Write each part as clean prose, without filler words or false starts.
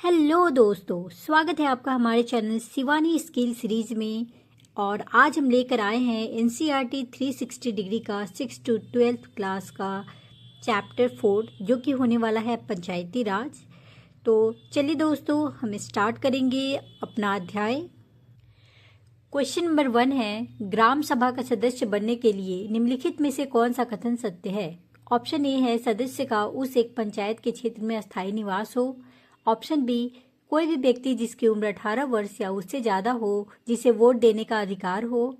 Hello दोस्तों, स्वागत है आपका हमारे चैनल शिवानी स्किल सीरीज में। और आज हम लेकर आए हैं एनसीईआरटी 360 डिग्री का 6 to 12th क्लास का चैप्टर 4 जो कि होने वाला है पंचायती राज। तो चलिए दोस्तों, हम स्टार्ट करेंगे अपना अध्याय। क्वेश्चन नंबर 1 है, ग्राम सभा का सदस्य बनने के लिए निम्नलिखित में से कौन सा कथन सत्य है। ऑप्शन ए है, सदस्य का उस एक पंचायत के क्षेत्र में अस्थायी निवास हो। ऑप्शन बी, कोई भी व्यक्ति जिसकी उम्र 18 वर्ष या उससे ज़्यादा हो जिसे वोट देने का अधिकार हो।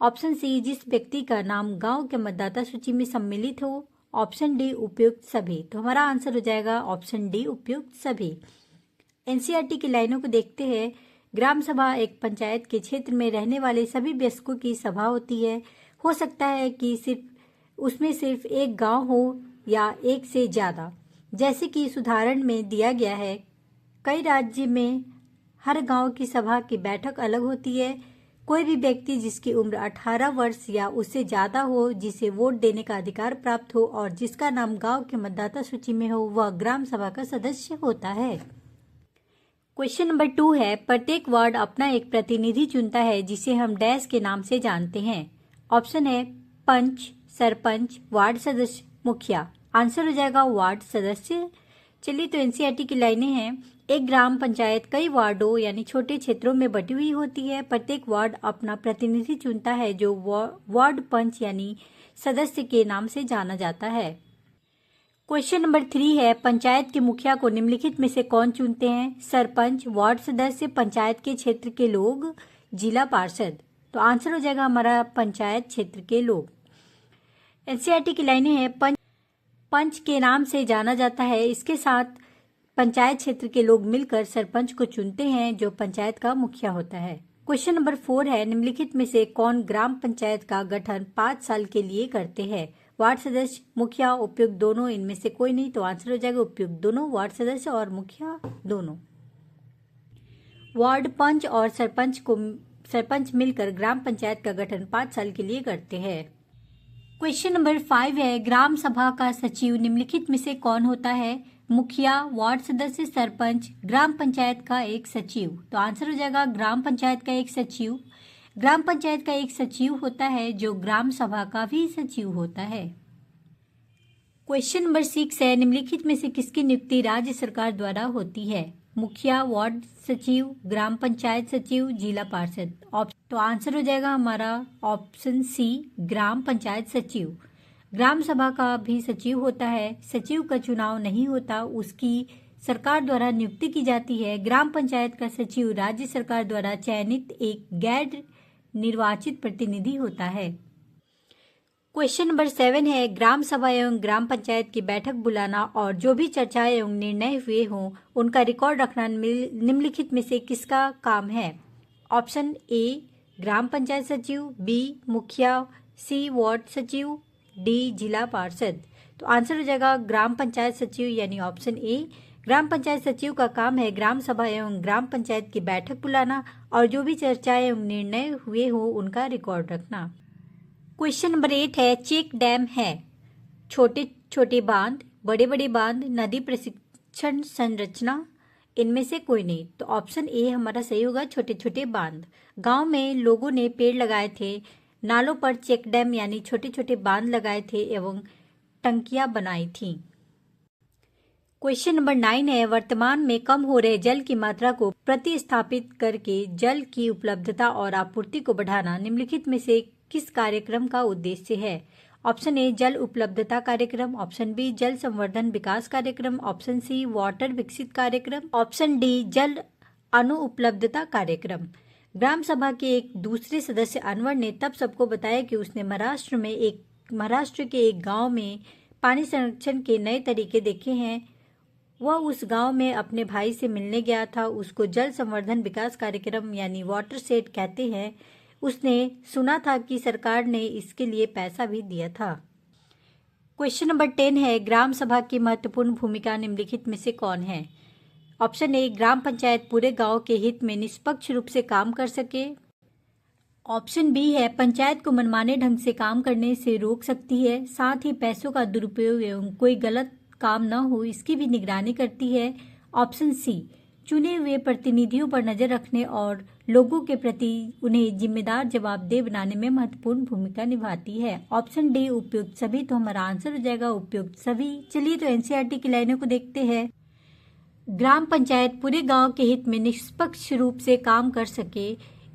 ऑप्शन सी, जिस व्यक्ति का नाम गांव के मतदाता सूची में सम्मिलित हो। ऑप्शन डी, उपयुक्त सभी। तो हमारा आंसर हो जाएगा ऑप्शन डी, उपयुक्त सभी। एनसीईआरटी की लाइनों को देखते हैं। ग्राम सभा एक पंचायत के क्षेत्र में रहने वाले सभी वयस्कों की सभा होती है। हो सकता है कि उसमें सिर्फ एक गांव हो या एक से ज़्यादा। जैसे कि इस उदाहरण में दिया गया है, कई राज्य में हर गांव की सभा की बैठक अलग होती है। कोई भी व्यक्ति जिसकी उम्र 18 वर्ष या उससे ज़्यादा हो, जिसे वोट देने का अधिकार प्राप्त हो और जिसका नाम गांव के मतदाता सूची में हो, वह ग्राम सभा का सदस्य होता है। क्वेश्चन नंबर 2 है, प्रत्येक वार्ड अपना एक प्रतिनिधि चुनता है जिसे हम डैश के नाम से जानते हैं। ऑप्शन है पंच, सरपंच, वार्ड सदस्य, मुखिया। आंसर हो जाएगा वार्ड सदस्य। चलिए, तो एनसीईआरटी की लाइनें हैं। एक ग्राम पंचायत कई वार्डों यानी छोटे क्षेत्रों में बटी हुई होती है। प्रत्येक वार्ड अपना प्रतिनिधि चुनता है जो वार्ड पंच यानी सदस्य के नाम से जाना जाता है। क्वेश्चन नंबर 3 है, पंचायत के मुखिया को निम्नलिखित में से कौन चुनते हैं। सरपंच, वार्ड सदस्य, पंचायत के क्षेत्र के लोग, जिला पार्षद। तो आंसर हो जाएगा हमारा पंचायत क्षेत्र के लोग। एनसीईआरटी की लाइनें हैं, पंच के नाम से जाना जाता है। इसके साथ पंचायत क्षेत्र के लोग मिलकर सरपंच को चुनते हैं जो पंचायत का मुखिया होता है। क्वेश्चन नंबर 4 है, निम्नलिखित में से कौन ग्राम पंचायत का गठन 5 साल के लिए करते हैं। वार्ड सदस्य, मुखिया, उपयुक्त दोनों, इनमें से कोई नहीं। तो आंसर हो जाएगा उपयुक्त दोनों, वार्ड सदस्य और मुखिया दोनों। वार्ड पंच और सरपंच मिलकर ग्राम पंचायत का गठन 5 साल के लिए करते हैं। क्वेश्चन नंबर 5 है, ग्राम सभा का सचिव निम्नलिखित में से कौन होता है। मुखिया, वार्ड सदस्य, सरपंच, ग्राम पंचायत का एक सचिव। तो आंसर हो जाएगा ग्राम पंचायत का एक सचिव। ग्राम पंचायत का एक सचिव होता है जो ग्राम सभा का भी सचिव होता है। क्वेश्चन नंबर 6 है, निम्नलिखित में से किसकी नियुक्ति राज्य सरकार द्वारा होती है। मुखिया, वार्ड सचिव, ग्राम पंचायत सचिव, जिला पार्षद। तो आंसर हो जाएगा हमारा ऑप्शन सी, ग्राम पंचायत सचिव। ग्राम सभा का भी सचिव होता है। सचिव का चुनाव नहीं होता, उसकी सरकार द्वारा नियुक्ति की जाती है। ग्राम पंचायत का सचिव राज्य सरकार द्वारा चयनित एक गैर निर्वाचित प्रतिनिधि होता है। क्वेश्चन नंबर 7 है, ग्राम सभा एवं ग्राम पंचायत की बैठक बुलाना और जो भी चर्चाएं एवं निर्णय हुए हों उनका रिकॉर्ड रखना निम्नलिखित में से किसका काम है। ऑप्शन ए, ग्राम पंचायत सचिव, बी, मुखिया, सी, वार्ड सचिव, डी, जिला पार्षद। तो आंसर हो जाएगा ग्राम पंचायत सचिव यानी ऑप्शन ए। ग्राम पंचायत सचिव का काम है ग्राम सभा एवं ग्राम पंचायत की बैठक बुलाना और जो भी चर्चाएं एवं निर्णय हुए हो उनका रिकॉर्ड रखना। क्वेश्चन नंबर 8 है, चेक डैम है छोटे छोटे बांध, बड़े बड़े बांध, नदी प्रशिक्षण संरचना, इनमें से कोई नहीं। तो ऑप्शन ए हमारा सही होगा, छोटे छोटे बांध। गांव में लोगों ने पेड़ लगाए थे, नालों पर चेक डैम यानी छोटे छोटे बांध लगाए थे एवं टंकियां बनाई थीं। क्वेश्चन नंबर 9 है, वर्तमान में कम हो रहे जल की मात्रा को प्रतिस्थापित करके जल की उपलब्धता और आपूर्ति को बढ़ाना निम्नलिखित में से किस कार्यक्रम का उद्देश्य है। ऑप्शन ए, जल उपलब्धता कार्यक्रम। ऑप्शन बी, जल संवर्धन विकास कार्यक्रम। ऑप्शन सी, वाटर विकसित कार्यक्रम। ऑप्शन डी, जल अनुउपलब्धता कार्यक्रम। ग्राम सभा के एक दूसरे सदस्य अनवर ने तब सबको बताया कि उसने महाराष्ट्र के एक गांव में पानी संरक्षण के नए तरीके देखे हैं। वह उस गांव में अपने भाई से मिलने गया था। उसको जल संवर्धन विकास कार्यक्रम यानी वाटर सेट कहते हैं। उसने सुना था कि सरकार ने इसके लिए पैसा भी दिया था। क्वेश्चन नंबर 10 है, ग्राम सभा की महत्वपूर्ण भूमिका निम्नलिखित में से कौन है। ऑप्शन ए, ग्राम पंचायत पूरे गांव के हित में निष्पक्ष रूप से काम कर सके। ऑप्शन बी है, पंचायत को मनमाने ढंग से काम करने से रोक सकती है, साथ ही पैसों का दुरुपयोग एवं कोई गलत काम न हो इसकी भी निगरानी करती है। ऑप्शन सी, चुने हुए प्रतिनिधियों पर नजर रखने और लोगों के प्रति उन्हें जिम्मेदार जवाबदेह बनाने में महत्वपूर्ण भूमिका निभाती है। ऑप्शन डी उपयुक्त सभी, तो हमारा आंसर हो जाएगा उपयुक्त सभी। चलिए तो एनसीईआरटी की लाइनों को देखते हैं। ग्राम पंचायत पूरे गांव के हित में निष्पक्ष रूप से काम कर सके,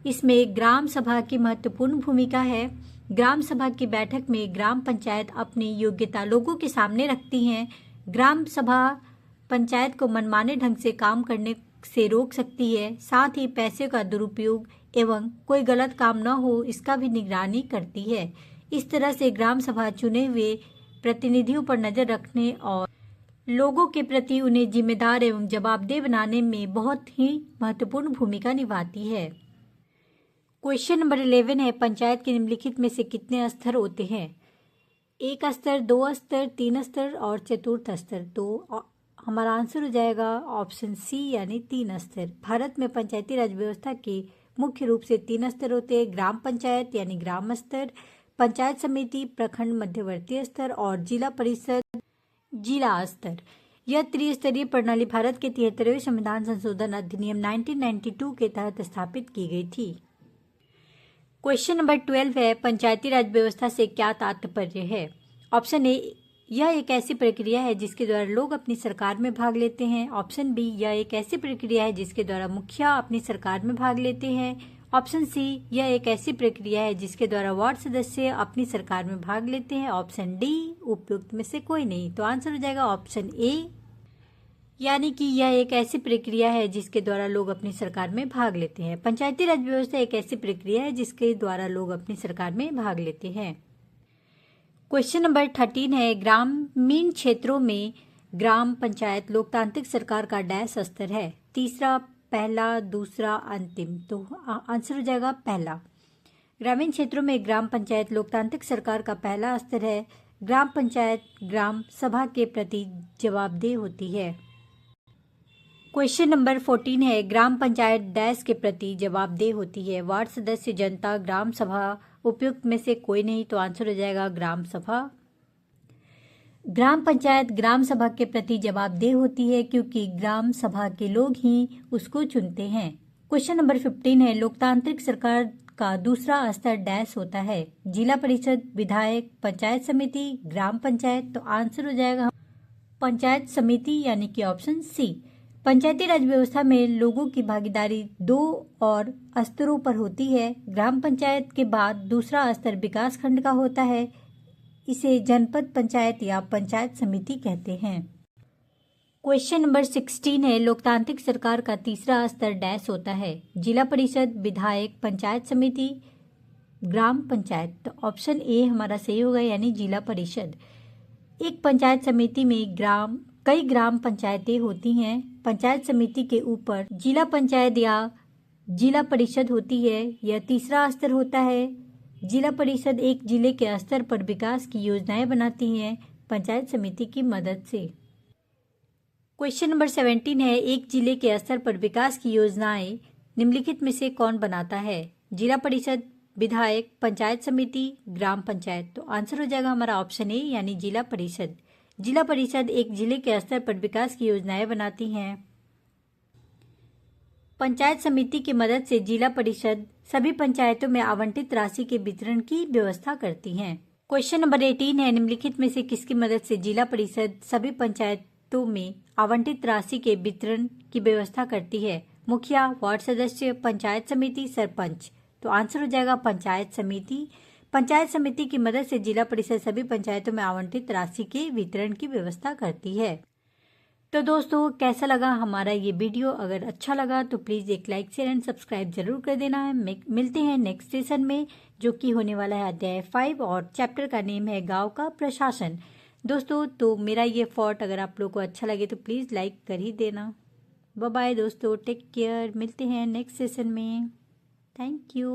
इसमें ग्राम सभा की महत्वपूर्ण भूमिका है। ग्राम सभा की बैठक में ग्राम पंचायत अपनी योग्यता लोगों के सामने रखती हैं। ग्राम सभा पंचायत को मनमाने ढंग से काम करने से रोक सकती है, साथ ही पैसे का दुरुपयोग एवं कोई गलत काम न हो इसका भी निगरानी करती है। इस तरह से ग्राम सभा चुने हुए प्रतिनिधियों पर नजर रखने और लोगों के प्रति उन्हें जिम्मेदार एवं जवाबदेह बनाने में बहुत ही महत्वपूर्ण भूमिका निभाती है। क्वेश्चन नंबर 11 है, पंचायत के निम्नलिखित में से कितने स्तर होते हैं? 1 स्तर, 2 स्तर, 3 स्तर और चतुर्थ स्तर। तो हमारा आंसर हो जाएगा ऑप्शन सी यानी 3 स्तर। भारत में पंचायती राज व्यवस्था के मुख्य रूप से 3 स्तर होते हैं, ग्राम पंचायत यानी ग्राम स्तर, पंचायत समिति, प्रखंड मध्यवर्ती स्तर और जिला परिषद जिला स्तर। यह त्रिस्तरीय प्रणाली भारत के 73वें संविधान संशोधन अधिनियम 1992 के तहत स्थापित की गई थी। क्वेश्चन नंबर 12 है, पंचायती राज व्यवस्था से क्या तात्पर्य है? ऑप्शन ए, यह एक ऐसी प्रक्रिया है जिसके द्वारा लोग अपनी सरकार में भाग लेते हैं। ऑप्शन बी, यह एक ऐसी प्रक्रिया है जिसके द्वारा मुखिया अपनी सरकार में भाग लेते हैं। ऑप्शन सी, यह एक ऐसी प्रक्रिया है जिसके द्वारा वार्ड सदस्य अपनी सरकार में भाग लेते हैं। ऑप्शन डी, उपयुक्त में से कोई नहीं। तो आंसर हो जाएगा ऑप्शन ए, यानी कि यह एक ऐसी प्रक्रिया है जिसके द्वारा लोग अपनी सरकार में भाग लेते हैं। पंचायती राज व्यवस्था एक ऐसी प्रक्रिया है जिसके द्वारा लोग अपनी सरकार में भाग लेते हैं। क्वेश्चन नंबर 13 है, ग्रामीण क्षेत्रों में ग्राम पंचायत लोकतांत्रिक सरकार का डैश स्तर है? तीसरा, पहला, दूसरा, अंतिम। तो आंसर हो जाएगा पहला। ग्रामीण क्षेत्रों में ग्राम पंचायत लोकतांत्रिक सरकार का पहला स्तर है। ग्राम पंचायत ग्राम सभा के प्रति जवाबदेह होती है। क्वेश्चन नंबर 14 है, ग्राम पंचायत डैश के प्रति जवाबदेह होती है? वार्ड सदस्य, जनता, ग्राम सभा। उपयुक्त में से कोई नहीं, तो आंसर हो जाएगा ग्राम सभा। ग्राम पंचायत ग्राम सभा के प्रति जवाबदेह होती है क्योंकि ग्राम सभा के लोग ही उसको चुनते हैं। क्वेश्चन नंबर 15 है, लोकतांत्रिक सरकार का दूसरा स्तर डैश होता है? जिला परिषद, विधायक, पंचायत समिति, ग्राम पंचायत। तो आंसर हो जाएगा पंचायत समिति यानी कि ऑप्शन सी। पंचायती राज व्यवस्था में लोगों की भागीदारी 2 और स्तरों पर होती है। ग्राम पंचायत के बाद दूसरा स्तर विकास खंड का होता है, इसे जनपद पंचायत या पंचायत समिति कहते हैं। क्वेश्चन नंबर 16 है, लोकतांत्रिक सरकार का तीसरा स्तर डैश होता है? जिला परिषद, विधायक, पंचायत समिति, ग्राम पंचायत। तो ऑप्शन ए हमारा सही होगा यानी जिला परिषद। एक पंचायत समिति में कई ग्राम पंचायतें होती हैं। पंचायत समिति के ऊपर जिला पंचायत या जिला परिषद होती है, यह तीसरा स्तर होता है। जिला परिषद एक जिले के स्तर पर विकास की योजनाएं बनाती हैं पंचायत समिति की मदद से। क्वेश्चन नंबर 17 है, एक जिले के स्तर पर विकास की योजनाएं निम्नलिखित में से कौन बनाता है? जिला परिषद, विधायक, पंचायत समिति, ग्राम पंचायत। तो आंसर हो जाएगा हमारा ऑप्शन ए यानी जिला परिषद। जिला परिषद एक जिले के स्तर पर विकास की योजनाएं बनाती हैं। पंचायत समिति की मदद से जिला परिषद सभी पंचायतों में आवंटित राशि के वितरण की व्यवस्था करती हैं। क्वेश्चन नंबर 18 है, निम्नलिखित में से किसकी मदद से जिला परिषद सभी पंचायतों में आवंटित राशि के वितरण की व्यवस्था करती है? मुखिया, वार्ड सदस्य, पंचायत समिति, सरपंच। तो आंसर हो जाएगा पंचायत समिति। पंचायत समिति की मदद से जिला परिषद सभी पंचायतों में आवंटित राशि के वितरण की व्यवस्था करती है। तो दोस्तों, कैसा लगा हमारा ये वीडियो? अगर अच्छा लगा तो प्लीज़ एक लाइक, शेयर एंड सब्सक्राइब जरूर कर देना है। मिलते हैं नेक्स्ट सेशन में, जो कि होने वाला है अध्याय 5 और चैप्टर का नेम है गांव का प्रशासन। दोस्तों, तो मेरा ये थॉट अगर आप लोगों को अच्छा लगे तो प्लीज़ लाइक कर ही देना। बाय बाय दोस्तों, टेक केयर। मिलते हैं नेक्स्ट सेशन में। Thank you.